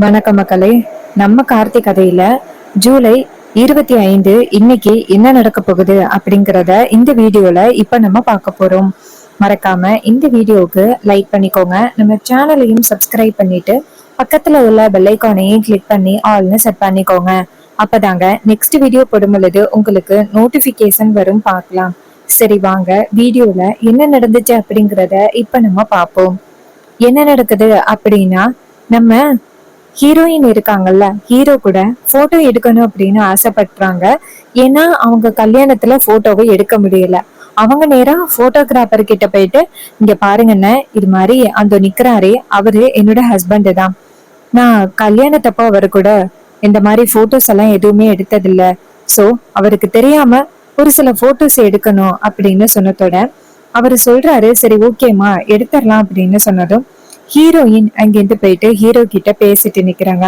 வணக்கம் மக்களே. நம்ம கார்த்திக் கதையில ஜூலை 25 இன்னைக்கு என்ன நடக்க போகுது அப்படிங்கிறத இந்த வீடியோல இப்ப நம்ம பார்க்க போறோம். மறக்காம இந்த வீடியோவுக்கு லைக் பண்ணிக்கோங்க. நம்ம சேனலையும் சப்ஸ்கிரைப் பண்ணிட்டு பக்கத்துல உள்ள பெல் ஐகானையும் கிளிக் பண்ணி ஆல்னு செட் பண்ணிக்கோங்க. அப்பதாங்க நெக்ஸ்ட் வீடியோ போடும் பொழுது உங்களுக்கு நோட்டிபிகேஷன் வரும். பார்க்கலாம். சரி, வாங்க வீடியோல என்ன நடந்துச்சு அப்படிங்கிறத இப்ப நம்ம பார்ப்போம். என்ன நடக்குது அப்படின்னா, நம்ம ஹீரோயின் இருக்காங்கல்ல, ஹீரோ கூட போட்டோ எடுக்கணும் அப்படின்னு ஆசைப்படுறாங்க. ஏன்னா அவங்க கல்யாணத்துல போட்டோவை எடுக்க முடியல. அவங்க நேரா போட்டோகிராஃபர் கிட்ட போயிட்டு, இங்க பாருங்கண்ணே, இது மாதிரி அந்த நிக்கிறாரே அவரு என்னோட ஹஸ்பண்ட் தான். நான் கல்யாணத்தப்போ அவரு கூட இந்த மாதிரி போட்டோஸ் எல்லாம் எதுவுமே எடுத்ததில்ல. சோ அவருக்கு தெரியாம ஒரு சில போட்டோஸ் எடுக்கணும் அப்படின்னு சொன்னதோட அவரு சொல்றாரு, சரி ஓகேமா எடுத்துடலாம் அப்படின்னு சொன்னதும் ஹீரோயின் அங்கிருந்து போயிட்டு ஹீரோ கிட்ட பேசிட்டு நிக்கிறாங்க.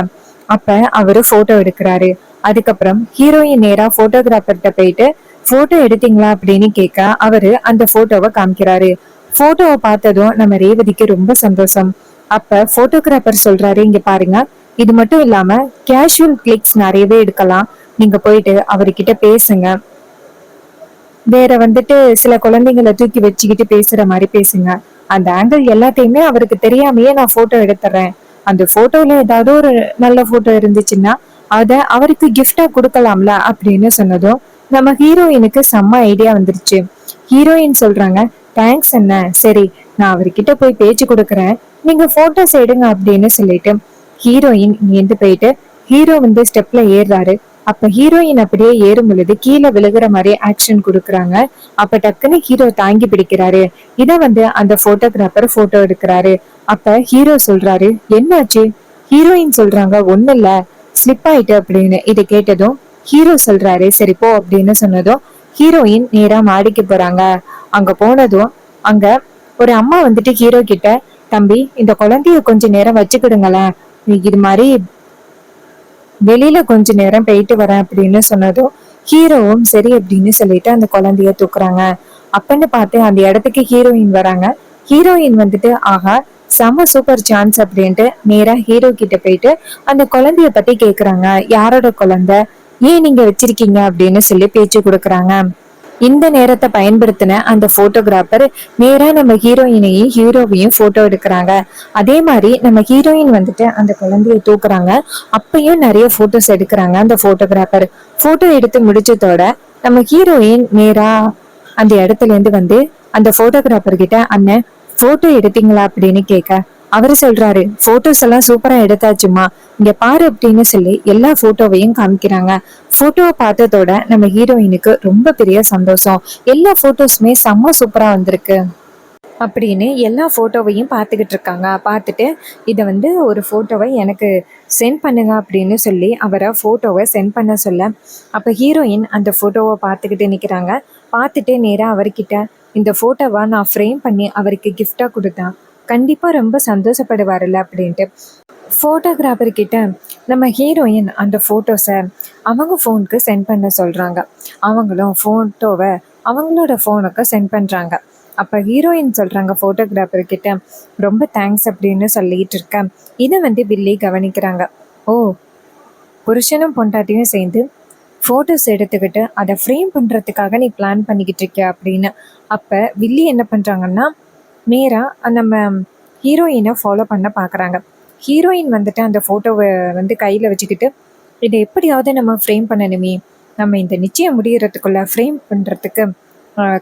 அப்ப அவரு போட்டோ எடுக்கிறாரு. அதுக்கப்புறம் ஹீரோயின் நேரா போட்டோகிராஃபர்கிட்ட போயிட்டு போட்டோ எடுத்தீங்களா அப்படின்னு கேட்க அவரு அந்த போட்டோவை காமிக்கிறாரு. போட்டோவை பார்த்ததும் நம்ம ரேவதிக்கு ரொம்ப சந்தோஷம். அப்ப போட்டோகிராஃபர் சொல்றாரு, இங்க பாருங்க, இது மட்டும் இல்லாம கேஷுவல் கிளிக்ஸ் நிறையவே எடுக்கலாம். நீங்க போயிட்டு அவர்கிட்ட பேசுங்க. வேற சில குழந்தைங்களை தூக்கி வச்சுக்கிட்டு பேசுற மாதிரி பேசுங்க. அந்த ஆங்கிள் எல்லாத்தையுமே அவருக்கு தெரியாமயே நான் போட்டோ எடுத்துறேன். அந்த போட்டோல ஏதாவது ஒரு நல்ல போட்டோ இருந்துச்சுன்னா அத அவருக்கு கிஃப்டா கொடுக்கலாம்ல அப்படின்னு சொன்னதும் நம்ம ஹீரோயினுக்கு செம்ம ஐடியா வந்துருச்சு. ஹீரோயின் சொல்றாங்க, தேங்க்ஸ் என்ன, சரி நான் அவர்கிட்ட போய் பேச்சு கொடுக்குறேன், நீங்க போட்டோஸ் எடுங்க அப்படின்னு சொல்லிட்டு ஹீரோயின் இங்கிருந்து போயிட்டு ஹீரோ ஸ்டெப்ல ஏறுறாரு. அப்ப ஹீரோயின் அப்படியே ஏறும் பொழுது கீழே விழுகிற மாதிரி ஆக்ஷன் கொடுக்குறாங்க. அப்ப டக்குன்னு ஹீரோ தாங்கி பிடிக்கிறாரு. இத அந்த போட்டோகிராஃபர் போட்டோ எடுக்கிறாரு. அப்ப ஹீரோ சொல்றாரு, என்னாச்சு? ஹீரோயின் சொல்றாங்க, ஒண்ணு இல்ல, ஸ்லிப் ஆயிட்டு அப்படின்னு. இதை கேட்டதும் ஹீரோ சொல்றாரு, சரி போ அப்படின்னு சொன்னதும் ஹீரோயின் நேரா மாடிக்கு போறாங்க. அங்க போனதும் அங்க ஒரு அம்மா ஹீரோ கிட்ட, தம்பி இந்த குழந்தைய கொஞ்ச நேரம் வச்சுக்கிடுங்களேன், இது மாதிரி வெளியில கொஞ்ச நேரம் போயிட்டு வரேன் அப்படின்னு சொன்னதும் ஹீரோவும் சரி அப்படின்னு சொல்லிட்டு அந்த குழந்தைய தூக்குறாங்க. அப்பன்னு பார்த்து அந்த இடத்துக்கு ஹீரோயின் வராங்க. ஹீரோயின் ஆஹா செம சூப்பர் சான்ஸ் அப்படின்ட்டு நேரா ஹீரோ கிட்ட போயிட்டு அந்த குழந்தைய பத்தி கேக்குறாங்க. யாரோட குழந்தை, ஏன் நீங்க வச்சிருக்கீங்க அப்படின்னு சொல்லி பேச்சு கொடுக்குறாங்க. இந்த நேரத்தை பயன்படுத்தின அந்த போட்டோகிராஃபர் நேரா நம்ம ஹீரோயினையும் ஹீரோவையும் போட்டோ எடுக்கிறாங்க. அதே மாதிரி நம்ம ஹீரோயின் அந்த குழந்தைய தூக்குறாங்க. அப்பயும் நிறைய போட்டோஸ் எடுக்கிறாங்க அந்த போட்டோகிராஃபர். போட்டோ எடுத்து முடிச்சதோட நம்ம ஹீரோயின் நேரா அந்த இடத்துல இருந்து அந்த போட்டோகிராஃபர் கிட்ட, அண்ணன் போட்டோ எடுத்தீங்களா அப்படின்னு கேட்க அவரு சொல்றாரு, போட்டோஸ் எல்லாம் சூப்பரா எடுத்தாச்சுமா, இங்க பாரு அப்படின்னு சொல்லி எல்லா போட்டோவையும் காமிக்கிறாங்க. போட்டோவை பார்த்ததோட நம்ம ஹீரோயினுக்கு ரொம்ப பெரிய சந்தோஷம். எல்லா போட்டோஸுமே செம்ம சூப்பரா வந்திருக்கு அப்படின்னு எல்லா போட்டோவையும் பார்த்துக்கிட்டு இருக்காங்க. பார்த்துட்டு இதை ஒரு போட்டோவை எனக்கு சென்ட் பண்ணுங்க அப்படின்னு சொல்லி அவரை போட்டோவை சென்ட் பண்ண சொல்ல, அப்போ ஹீரோயின் அந்த போட்டோவை பார்த்துக்கிட்டு நிற்கிறாங்க. பார்த்துட்டு நேராக அவர்கிட்ட, இந்த போட்டோவை நான் ஃப்ரேம் பண்ணி அவருக்கு கிஃப்டா கொடுத்தேன், கண்டிப்பா ரொம்ப சந்தோஷப்படுவார்ல அப்படின்ட்டு போட்டோகிராஃபர் கிட்ட நம்ம ஹீரோயின் அந்த போட்டோஸை அவங்க ஃபோனுக்கு சென்ட் பண்ண சொல்றாங்க. அவங்களும் போட்டோவை அவங்களோட ஃபோனுக்கு சென்ட் பண்றாங்க. அப்ப ஹீரோயின் சொல்றாங்க போட்டோகிராஃபர் கிட்ட, ரொம்ப தேங்க்ஸ் அப்படின்னு சொல்லிட்டு இருக்கேன். இதை வில்லி கவனிக்கிறாங்க. ஓ, புருஷனும் பொண்டாட்டியும் சேர்ந்து போட்டோஸ் எடுத்துக்கிட்டு அதை ஃப்ரேம் பண்றதுக்காக நீ பிளான் பண்ணிக்கிட்டு இருக்கிய அப்படின்னு. அப்ப வில்லி என்ன பண்றாங்கன்னா, நேரா நம்ம ஹீரோயினை ஃபாலோ பண்ண பாக்குறாங்க. ஹீரோயின் அந்த போட்டோவை கையில வச்சுக்கிட்டு, இதை எப்படியாவது நம்ம ஃப்ரேம் பண்ணணுமே, நம்ம இந்த நிச்சயம் முடியறதுக்குள்ள ஃப்ரேம் பண்றதுக்கு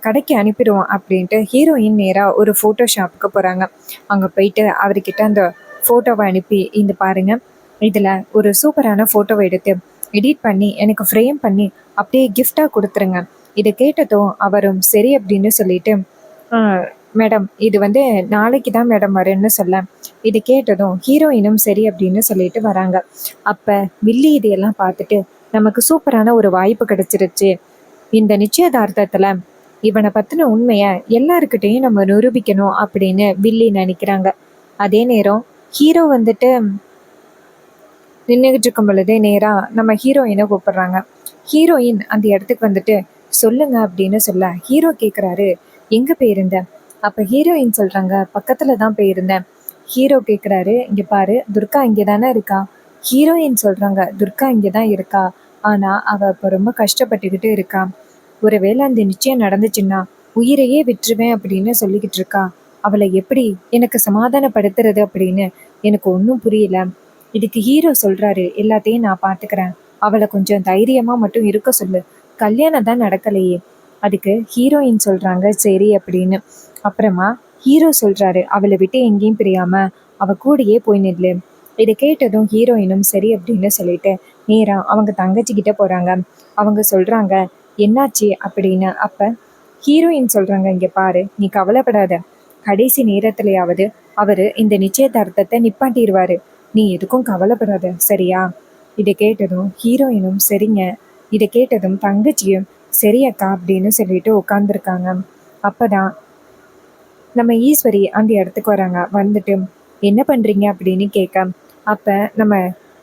கடைக்கு அனுப்பிடுவோம் அப்படின்ட்டு ஹீரோயின் நேராக ஒரு ஃபோட்டோ ஷாப்புக்கு போகிறாங்க. அங்கே போயிட்டு அவர்கிட்ட அந்த ஃபோட்டோவை அனுப்பி, இந்த பாருங்க, இதில் ஒரு சூப்பரான ஃபோட்டோவை எடுத்து எடிட் பண்ணி எனக்கு ஃப்ரேம் பண்ணி அப்படியே கிஃப்டாக கொடுத்துருங்க. இதை கேட்டதும் அவரும் சரி அப்படின்னு சொல்லிட்டு, மேடம் இது நாளைக்கு தான் மேடம் வரும்னு சொல்ல, இது கேட்டதும் ஹீரோயினும் சரி அப்படின்னு சொல்லிட்டு வராங்க. அப்போ வில்லி இதையெல்லாம் பார்த்துட்டு, நமக்கு சூப்பரான ஒரு வாய்ப்பு கிடைச்சிருச்சு, இந்த நிச்சயதார்த்தத்தில் இவனை பத்தின உண்மைய எல்லாருக்கிட்டையும் நம்ம நிரூபிக்கணும் அப்படின்னு வில்லி நினைக்கிறாங்க. அதே நேரம் ஹீரோ நின்றுகிட்டு இருக்கும் பொழுதே நேரா நம்ம ஹீரோயினை கூப்பிடுறாங்க. ஹீரோயின் அந்த இடத்துக்கு சொல்லுங்க அப்படின்னு சொல்ல, ஹீரோ கேட்குறாரு, எங்க போயிருந்த? அப்ப ஹீரோயின் சொல்றாங்க, பக்கத்துல தான் போயிருந்தேன். ஹீரோ கேட்குறாரு, இங்க பாரு, துர்கா இங்கே தானே இருக்கா, ஹீரோயின் சொல்றாங்க, துர்கா இங்கதான் இருக்கா. ஆனா அவ இப்ப ரொம்ப கஷ்டப்பட்டுக்கிட்டு இருக்கா. ஒருவேளை அந்த நிச்சயம் நடந்துச்சுன்னா உயிரையே விட்டுருவேன் அப்படின்னு சொல்லிக்கிட்டு இருக்கா. அவளை எப்படி எனக்கு சமாதானப்படுத்துறது அப்படின்னு எனக்கு ஒன்றும் புரியல. இதுக்கு ஹீரோ சொல்றாரு, எல்லாத்தையும் நான் பாத்துக்கிறேன், அவளை கொஞ்சம் தைரியமா மட்டும் இருக்க சொல்லு, கல்யாணம் தான் நடக்கலையே. அதுக்கு ஹீரோயின் சொல்றாங்க சரி அப்படின்னு. அப்புறமா ஹீரோ சொல்றாரு, அவளை விட்டு எங்கேயும் பிரியாம அவ கூடயே போய் நில்லு. இதை கேட்டதும் ஹீரோயினும் சரி அப்படின்னு சொல்லிட்டு நேரா அவங்க தங்கச்சி கிட்ட போறாங்க. அவங்க சொல்றாங்க, என்னாச்சு அப்படின்னு. அப்ப ஹீரோயின் சொல்றாங்க, இங்க பாரு, நீ கவலைப்படாத, கடைசி நேரத்திலேயாவது அவரு இந்த நிச்சயதார்த்தத்தை நிப்பாட்டிடுவாரு, நீ எதுக்கும் கவலைப்படாத சரியா. இதை கேட்டதும் ஹீரோயினும் சரிங்க. இதை கேட்டதும் தங்கச்சியும் சரி அக்கா அப்படின்னு சொல்லிட்டு உட்காந்துருக்காங்க. அப்பதான் நம்ம ஈஸ்வரி அந்த இடத்துக்கு வராங்க. வந்துட்டு என்ன பண்றீங்க அப்படின்னு கேட்க, அப்ப நம்ம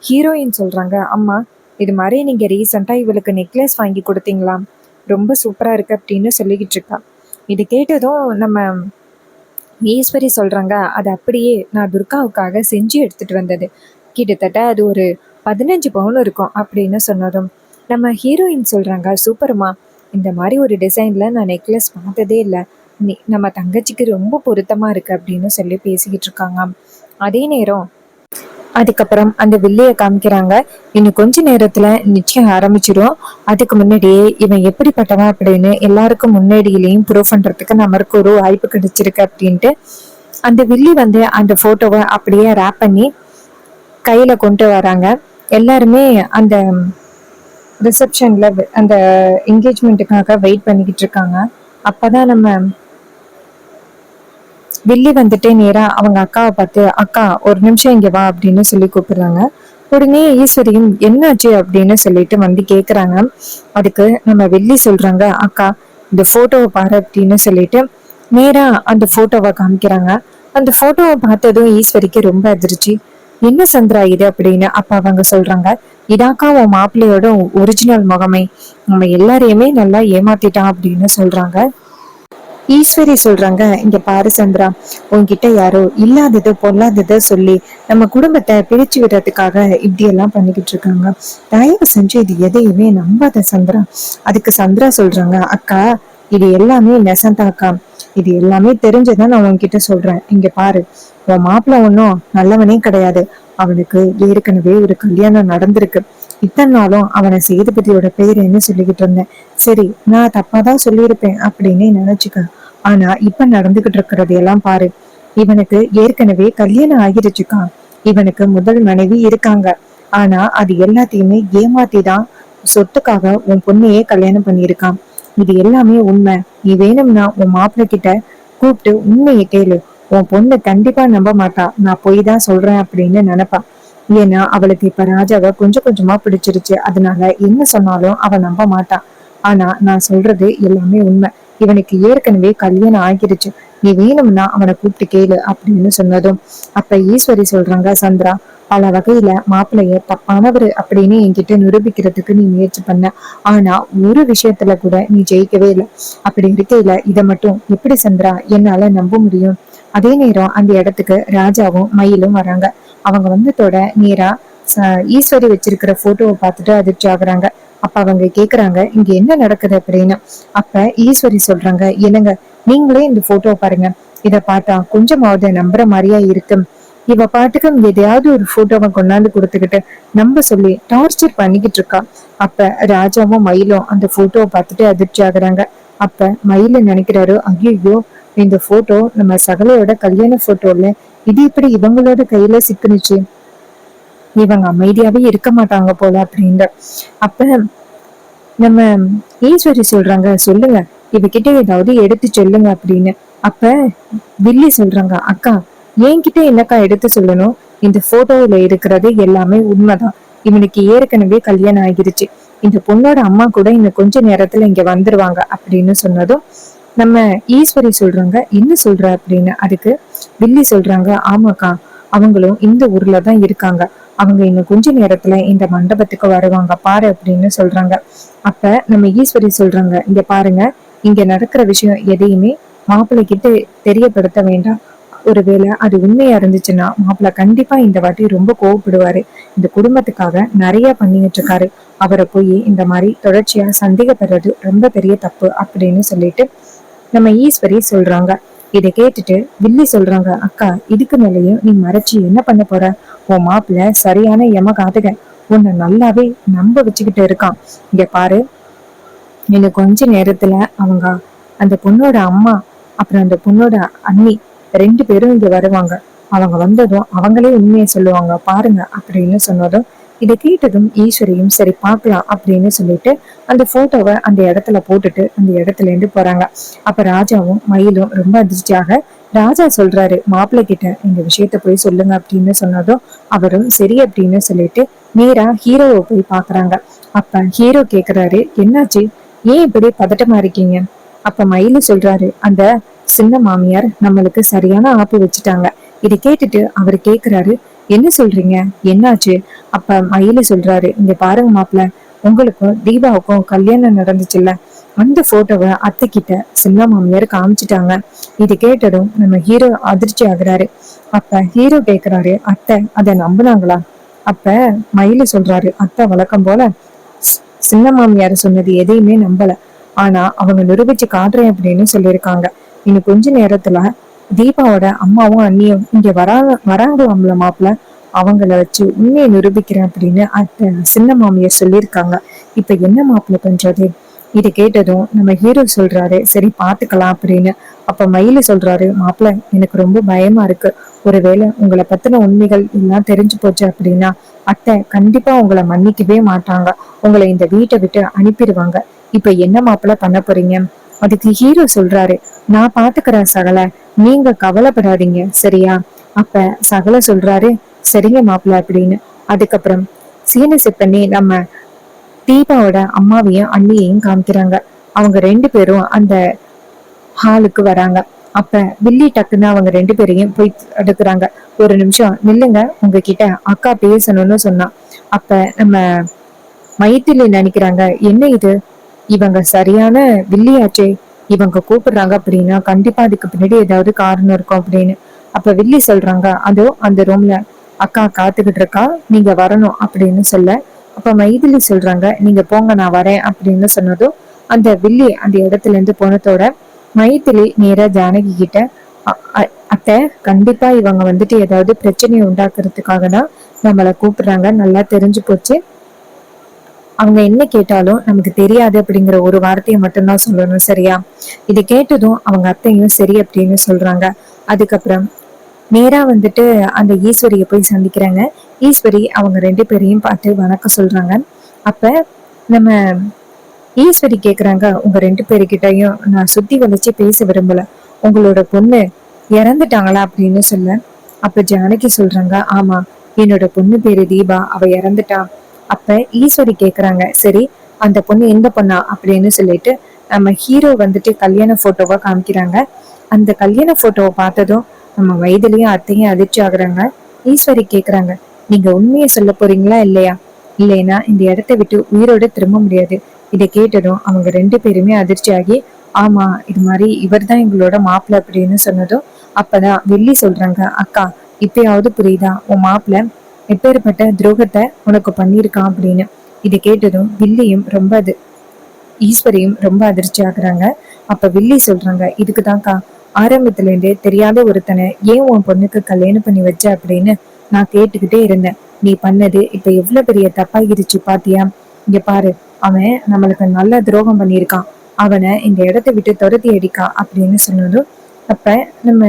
ஹீரோயின் சொல்றாங்க, அம்மா இது மாதிரி நீங்க ரீசெண்டா இவளுக்கு நெக்லஸ் வாங்கி கொடுத்தீங்களா, ரொம்ப சூப்பரா இருக்கு அப்படின்னு சொல்லிக்கிட்டு இருக்கா. இது கேட்டதும் நம்ம ஈஸ்வரி சொல்றாங்க, அது அப்படியே நான் துர்காவுக்காக செஞ்சு எடுத்துட்டு வந்தது, கிட்டத்தட்ட அது ஒரு 15 பவுன் இருக்கும் அப்படின்னு சொன்னதும் நம்ம ஹீரோயின் சொல்றாங்க, சூப்பர்மா, இந்த மாதிரி ஒரு டிசைன்ல நான் நெக்லஸ் பார்த்ததே இல்லை, நீ நம்ம தங்கச்சிக்கு ரொம்ப பொருத்தமா இருக்கு அப்படின்னு சொல்லி பேசிக்கிட்டு இருக்காங்க. அதே நேரம் அதுக்கப்புறம் அந்த வில்லைய காமிக்கிறாங்க. இன்னும் கொஞ்ச நேரத்துல நிச்சயம் ஆரம்பிச்சிடும். அதுக்கு முன்னாடியே இவன் எப்படிப்பட்டவன் அப்படின்னு எல்லாருக்கும் முன்னாடியிலையும் ப்ரூவ் பண்றதுக்கு நமக்கு ஒரு வாய்ப்பு கிடைச்சிருக்கு அப்படின்ட்டு அந்த வில்லி வந்து அந்த போட்டோவை அப்படியே ரேப் பண்ணி கையில கொண்டு வராங்க. எல்லாருமே அந்த ரிசப்ஷன்ல அந்த என்கேஜ்மெண்ட்டுக்காக வெயிட் பண்ணிக்கிட்டு இருக்காங்க. அப்பதான் நம்ம வில்லி வந்துட்டு நேரா அவங்க அக்காவை பார்த்து, அக்கா ஒரு நிமிஷம் இங்க வா அப்படின்னு சொல்லி கூப்பிடுறாங்க. உடனே ஈஸ்வரியும் என்னாச்சு அப்படின்னு சொல்லிட்டு வந்து கேக்குறாங்க. அதுக்கு நம்ம வில்லி சொல்றாங்க, அக்கா இந்த போட்டோவை பாரு அப்படின்னு சொல்லிட்டு நேரா அந்த போட்டோவை காமிக்கிறாங்க. அந்த போட்டோவை பார்த்ததும் ஈஸ்வரிக்கு ரொம்ப அதிர்ச்சி. என்ன சந்திரா இது அப்படின்னு. அப்ப அவங்க சொல்றாங்க, இதாக்கா உன் மாப்பிள்ளையோட ஒரிஜினல் முகமே, நம்ம எல்லாரையுமே நல்லா ஏமாத்திட்டான் அப்படின்னு சொல்றாங்க. ஈஸ்வரி சொல்றாங்க, இங்க பாரு சந்திரா, உன்கிட்ட யாரோ இல்லாதது பொல்லாததை சொல்லி நம்ம குடும்பத்தை பிரிச்சு விடுறதுக்காக இப்படி எல்லாம் பண்ணிக்கிட்டு இருக்காங்க, தயவு செஞ்சு இது எதையுமே நம்பாத சந்திரா. அதுக்கு சந்திரா சொல்றாங்க, அக்கா இது எல்லாமே நெசந்தாக்கா, இது எல்லாமே தெரிஞ்சதான் நான் உன்கிட்ட சொல்றேன். இங்க பாரு, உன் மாப்பிள்ள ஒன்னும் நல்லவனே கிடையாது, அவனுக்கு ஏற்கனவே ஒரு கல்யாணம் நடந்திருக்கு. இத்தனை நாளும் அவனை சேதுபதியோட பேர் என்ன சொல்லிக்கிட்டு இருந்தேன். சரி, நான் தப்பாதான் சொல்லியிருப்பேன் அப்படின்னு நினைச்சுக்க. ஆனா இப்ப நடந்துகிட்டு இருக்கிறது எல்லாம் பாரு, இவனுக்கு ஏற்கனவே கல்யாணம் ஆகிருச்சுக்கா, இவனுக்கு முதல் மனைவி இருக்காங்க. ஆனா அது எல்லாத்தையுமே ஏமாத்திதான் சொத்துக்காக உன் பொண்ணையே கல்யாணம் பண்ணியிருக்கான். இது எல்லாமே உண்மை. நீ வேணும்னா உன் மாப்பிள்ள கிட்ட கூப்பிட்டு உண்மையை கேளு. உன் பொண்ணு கண்டிப்பா நம்ப மாட்டா, நான் போய் தான் சொல்றேன் அப்படின்னு நினைப்பா. ஏன்னா அவளுக்கு இப்ப ராஜாவை கொஞ்சம் கொஞ்சமா பிடிச்சிருச்சு, அதனால என்ன சொன்னாலும் அவ நம்ப மாட்டா. ஆனா நான் சொல்றது எல்லாமே உண்மை, இவனுக்கு ஏற்கனவே கல்யாணம் ஆகிருச்சு, நீ வேணும்னா அவனை கூப்பிட்டு கேளு அப்படின்னு சொன்னதும் அப்ப ஈஸ்வரி சொல்றாங்க, சந்திரா பல வகையில மாப்பிள்ளைய தப்பானவரு அப்படின்னு என்கிட்ட நிரூபிக்கிறதுக்கு நீ முயற்சி பண்ண, ஆனா ஒரு விஷயத்துல கூட நீ ஜெயிக்கவே இல்லை. அப்படி இருக்கையில இதை மட்டும் எப்படி சந்திரா என்னால நம்ப முடியும். அதே நேரம் அந்த இடத்துக்கு ராஜாவும் மயிலும் வராங்க. அவங்க வந்ததோட நேரா ஈஸ்வரி வச்சிருக்கிற போட்டோவை பார்த்துட்டு அதிர்ச்சி ஆகுறாங்க. அப்ப அவங்க கேக்குறாங்க, இங்க என்ன நடக்குது அப்படின்னு. அப்ப ஈஸ்வரி சொல்றாங்க, என்னங்க நீங்களே இந்த போட்டோவை பாருங்க, இத பார்த்தா கொஞ்சமாவது நம்புற மாதிரியா இருக்கு. இவ பாட்டுக்கு எதையாவது ஒரு போட்டோவை கொண்டாந்து கொடுத்துக்கிட்டு நம்ப சொல்லி டார்ச்சர் பண்ணிக்கிட்டு இருக்கா. அப்ப ராஜாவும் மயிலும் அந்த போட்டோவை பார்த்துட்டு அதிர்ச்சி ஆகுறாங்க. அப்ப மயில நினைக்கிறாரு, ஐயோ இந்த போட்டோ நம்ம சகலையோட கல்யாண போட்டோல, இது இப்படி இவங்களோட கையில சிக்கினுச்சு, இவங்க அமைதியாவே இருக்க மாட்டாங்க போல அப்படின்னு. அப்ப நம்ம ஈஸ்வரி சொல்றாங்க, சொல்லுங்க இவகிட்ட ஏதாவது எடுத்து சொல்லுங்க அப்படின்னு. அப்ப வில்லி சொல்றாங்க, அக்கா என்கிட்ட என்னக்கா எடுத்து சொல்லணும், இந்த போட்டோல இருக்கிறது எல்லாமே உண்மைதான், இவனுக்கு ஏற்கனவே கல்யாணம் ஆகிருச்சு, இந்த பொண்ணோட அம்மா கூட இன்னும் கொஞ்ச நேரத்துல இங்க வந்துருவாங்க அப்படின்னு சொன்னதும் நம்ம ஈஸ்வரி சொல்றாங்க, என்ன சொல்ற அப்படின்னு. அதுக்கு வில்லி சொல்றாங்க, ஆமாக்கா அவங்களும் இந்த ஊர்ல தான் இருக்காங்க, அவங்க இன்னும் கொஞ்ச நேரத்துல இந்த மண்டபத்துக்கு வருவாங்க பாரு அப்படின்னு சொல்றாங்க. அப்ப நம்ம ஈஸ்வரி சொல்றாங்க, இங்க பாருங்க, இங்க நடக்கிற விஷயம் எதையுமே மாப்பிள்ளை கிட்ட தெரியப்படுத்த வேண்டாம், ஒருவேளை அது உண்மையா இருந்துச்சுன்னா மாப்பிள்ள கண்டிப்பா இந்த வாட்டி ரொம்ப கோவப்படுவாரு. இந்த குடும்பத்துக்காக நிறைய பண்ணிட்டு இருக்காரு. அவரை போய் இந்த மாதிரி தொடர்ச்சியா சந்தேகப்படுறது ரொம்ப பெரிய தப்பு அப்படின்னு சொல்லிட்டு நம்ம ஈஸ்வரி சொல்றாங்க. இதை கேட்டுட்டு வில்லி சொல்றாங்க, அக்கா இதுக்கு மேலேயும் நீ மறைச்சு என்ன பண்ண போற? உன் மாப்பிள்ள சரியான யமகாதகன், உன்னை நல்லாவே நம்ப வச்சுக்கிட்டு இருக்கான். இங்க பாரு, இன்னும் கொஞ்ச நேரத்துல அவங்க அந்த பொண்ணோட அம்மா அப்புறம் அந்த பொண்ணோட அண்ணி 2 பேரும் இங்க வருவாங்க. அவங்க வந்ததும் அவங்களே உண்மையை சொல்லுவாங்க பாருங்க அப்படின்னு சொன்னதும் இதை கேட்டதும் ஈஸ்வரியும் சரி பார்க்கலாம் அப்படின்னு சொல்லிட்டு அந்த போட்டோவை அந்த இடத்துல போட்டுட்டு அந்த இடத்துல இருந்து போறாங்க. அப்ப ராஜாவும் மயிலும் ரொம்ப அதிர்ச்சியாக ராஜா சொல்றாரு, மாப்பிள்ளை கிட்ட இந்த விஷயத்த போய் சொல்லுங்க அப்படின்னு சொன்னதும் அவரும் சரி அப்படின்னு சொல்லிட்டு நேரா ஹீரோவை போய் பாக்குறாங்க. அப்ப ஹீரோ கேக்குறாரு, என்னாச்சு, ஏன் இப்படி பதட்டமா இருக்கீங்க? அப்ப மயிலு சொல்றாரு, அந்த சின்ன மாமியார் நம்மளுக்கு சரியான ஆப்பு வச்சுட்டாங்க. இதை கேட்டுட்டு அவர் கேக்குறாரு, என்ன சொல்றீங்க, என்னாச்சு? அப்ப மயிலு சொல்றாரு, இங்க பாருங்க மாப்பிள்ள, உங்களுக்கும் தீபாவுக்கும் கல்யாணம் நடந்துச்சுல்ல, அந்த போட்டோவை அத்தை கிட்ட சின்ன மாமியார் காமிச்சிட்டாங்க. இது கேட்டதும் நம்ம ஹீரோ அதிர்ச்சி ஆகுறாரு. அப்ப ஹீரோ கேக்குறாரு, அத்தை அதை நம்புனாங்களா? அப்ப மயிலு சொல்றாரு, அத்தை வழக்கம் போல சின்ன மாமியார் சொன்னது எதையுமே நம்பல. ஆனா அவங்க நிரூபிச்சு காட்டுறேன் அப்படின்னு சொல்லியிருக்காங்க. இன்னும் கொஞ்ச நேரத்துல தீபாவோட அம்மாவும் அண்ணியும் இங்க வராங்களாம்ல மாப்பிள்ள, அவங்கள வச்சு உண்மையை நிரூபிக்கிறேன் அப்படின்னு அத்தை சின்ன மாமியார் சொல்லியிருக்காங்க. இப்ப என்ன மாப்பிள்ள பண்றது? இதை கேட்டதும் நம்ம ஹீரோ சொல்றாரு, சரி பாத்துக்கலாம் அப்படின்னு. அப்ப மயிலு சொல்றாரு, மாப்பிள்ள எனக்கு ரொம்ப பயமா இருக்கு. ஒருவேளை உங்களை பத்தின உண்மைகள் எல்லாம் தெரிஞ்சு போச்சு அப்படின்னா அத்தை கண்டிப்பா உங்களை மன்னிக்கவே மாட்டாங்க, உங்களை இந்த வீட்டை விட்டு அனுப்பிடுவாங்க. இப்ப என்ன மாப்பிள்ள பண்ண போறீங்க? அதுக்கு ஹீரோ சொல்றாரு, நான் பாத்துக்கிறேன் சகல, நீங்க கவலைப்படாதீங்க சரியா? அப்ப சகல சொல்றாரு, சரிங்க மாப்பிள்ள அப்படின்னு. அதுக்கப்புறம் சீன செப்பண்ணி நம்ம தீபாவோட அம்மாவையும் அண்ணியையும் காமிக்கிறாங்க. அவங்க 2 பேரும் அந்த ஹாலுக்கு வராங்க. அப்ப வில்லி டக்குன்னு அவங்க 2 பேரையும் போய் எடுக்கிறாங்க. ஒரு நிமிஷம் நில்லுங்க, உங்ககிட்ட அக்கா பேசணும்னு சொன்னா. அப்ப நம்ம மைத்திலி நினைக்கிறாங்க, என்ன இது, இவங்க சரியான வில்லியாச்சே, இவங்க கூப்பிடுறாங்க அப்படின்னா கண்டிப்பா அதுக்கு பின்னாடி ஏதாவது காரணம் இருக்கும் அப்படின்னு. அப்ப வில்லி சொல்றாங்க, அதோ அந்த ரூம்ல அக்கா காத்துக்கிட்டு இருக்கா, நீங்க வரணும் அப்படின்னு சொல்ல. அப்ப மைதிலி சொல்றாங்க, நீங்க போங்க நான் வரேன் அப்படின்னு சொன்னதும் அந்த வில்லி அந்த இடத்துல இருந்து போனதோட மைதிலி நேரா ஜானகி கிட்ட, அத்தை கண்டிப்பா இவங்க வந்துட்டு ஏதாவது பிரச்சனையை உண்டாக்குறதுக்காக தான் நம்மளை கூப்பிடுறாங்க, நல்லா தெரிஞ்சு போச்சு. அவங்க என்ன கேட்டாலும் நமக்கு தெரியாது அப்படிங்கிற ஒரு வார்த்தையை மட்டும்தான் சொல்லணும் சரியா? இதை கேட்டதும் அவங்க அத்தையும் சரி அப்படின்னு சொல்றாங்க. அதுக்கப்புறம் நேரா வந்துட்டு அந்த ஈஸ்வரிய போய் சந்திக்கிறாங்க. ஈஸ்வரி அவங்க 2 பேரையும் பார்த்து வணக்கம் சொல்றாங்க. அப்ப நம்ம ஈஸ்வரி கேக்குறாங்க, உங்க 2 பேருக்கிட்டையும் நான் சுத்தி வளைச்சு பேச விரும்பல, உங்களோட பொண்ணு இறந்துட்டாங்களா அப்படின்னு சொல்ல. அப்ப ஜானகி சொல்றாங்க, ஆமா என்னோட பொண்ணு பேரு தீபா, அவ இறந்துட்டா. அப்ப ஈஸ்வரி கேக்குறாங்க, சரி அந்த பொண்ணு எந்த பொண்ணா அப்படின்னு சொல்லிட்டு நம்ம ஹீரோ வந்துட்டு கல்யாண போட்டோவை காமிக்கிறாங்க. அந்த கல்யாண போட்டோவை பார்த்ததும் நம்ம வயதுலயும் அத்தையும் அதிர்ச்சி ஆகுறாங்க. ஈஸ்வரி கேக்குறாங்க, நீங்க உண்மையை சொல்ல போறீங்களா இல்லையா? இல்லைன்னா இந்த இடத்த விட்டு உயிரோட திரும்ப முடியாது. இதை கேட்டதும் அவங்க 2 பேருமே அதிர்ச்சி ஆகி, ஆமா இது மாதிரி இவர் தான் எங்களோட மாப்பிள்ள அப்படின்னு சொன்னதும் அப்பதான் வெள்ளி சொல்றாங்க, அக்கா இப்பயாவது புரியுதா, உன் மாப்பிள்ள எப்பேற்பட்ட துரோகத்தை உனக்கு பண்ணியிருக்கான் அப்படின்னு. இதை கேட்டதும் வில்லியும் ரொம்ப ஈஸ்வரியும் ரொம்ப அதிர்ச்சி ஆகுறாங்க. அப்ப வில்லி சொல்றாங்க, இதுக்குதான்க்கா ஆரம்பத்துல இருந்தே தெரியாத ஒருத்தனை ஏன் உன் பொண்ணுக்கு கல்யாணம் பண்ணி வச்ச அப்படின்னு நான் கேட்டுக்கிட்டே இருந்தேன். நீ பண்ணது இப்ப எவ்வளவு பெரிய தப்பாகிருச்சு பாத்தியா? இங்க பாரு, அவன் நம்மளுக்கு நல்ல துரோகம் பண்ணியிருக்கான், அவனை இந்த இடத்த விட்டு துரத்தி அடிக்கா அப்படின்னு சொன்னதும் அப்ப நம்ம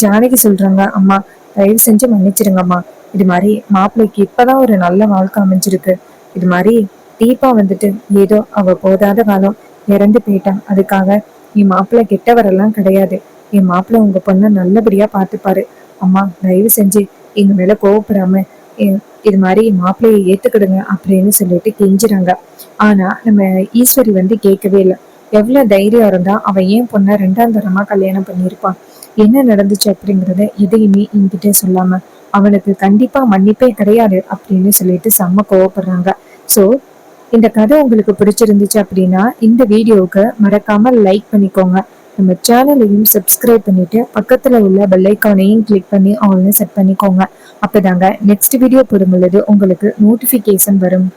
ஜானகி சொல்றாங்க, அம்மா தயவு செஞ்சு மன்னிச்சிருங்கம்மா, இது மாதிரி மாப்பிள்ளைக்கு இப்பதான் ஒரு நல்ல வாழ்க்கை அமைஞ்சிருக்கு. இது மாதிரி தீபா வந்துட்டு ஏதோ அவ போதாத காலம் இறந்து போயிட்டான், அதுக்காக என் மாப்பிள்ளை கெட்டவரெல்லாம் கிடையாது, என் மாப்பிள்ளை உங்க பொண்ணை நல்லபடியா பார்த்துப்பாரு. அம்மா தயவு செஞ்சு எங்க மேல கோவப்படாம இது மாதிரி மாப்பிள்ளையை ஏத்துக்கிடுங்க அப்படின்னு சொல்லிட்டு கெஞ்சுறாங்க. ஆனா நம்ம ஈஸ்வரி வந்து கேட்கவே இல்லை. எவ்வளவு தைரியம் இருந்தா அவன் ஏன் பொண்ண 2ஆம் தரமா கல்யாணம் பண்ணியிருப்பான்? என்ன நடந்துச்சு அப்படிங்கறத எதையுமே என்கிட்ட சொல்லாம அவனுக்கு கண்டிப்பா மன்னிப்பே கிடையாது அப்படின்னு சொல்லிட்டு செம்ம கோவப்படுறாங்க. சோ இந்த கதை உங்களுக்கு பிடிச்சிருந்துச்சு அப்படின்னா இந்த வீடியோவுக்கு மறக்காம லைக் பண்ணிக்கோங்க. நம்ம சேனலையும் சப்ஸ்கிரைப் பண்ணிட்டு பக்கத்துல உள்ள பெல் ஐக்கானையும் கிளிக் பண்ணி ஆல்னு செட் பண்ணிக்கோங்க. அப்பதாங்க நெக்ஸ்ட் வீடியோ போடும் பொழுது உங்களுக்கு நோட்டிபிகேஷன் வரும்.